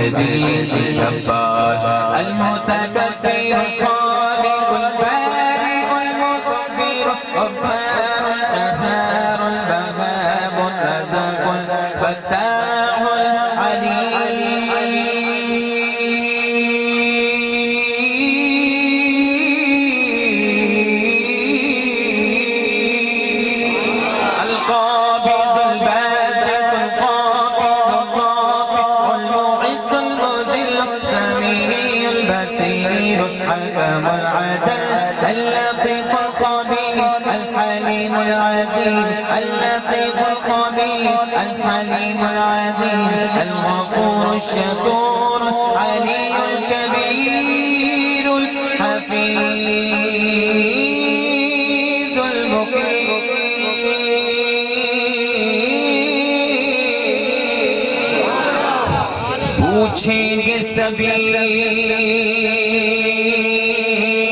العزيز الجبار المتكبر الخالق البارئ المصور الغفار القهار الوهاب الرزاق الفتاح العليم القابض الباسط الخافض الرافع المعز المذل السميع البصير الحكم العدل اللطيف الخبير الحليم العزيز اللطيف الخبير الحليم العزيز الغفور الشكور علي الكبير الحفيظ المقيم पूछेंगे सभी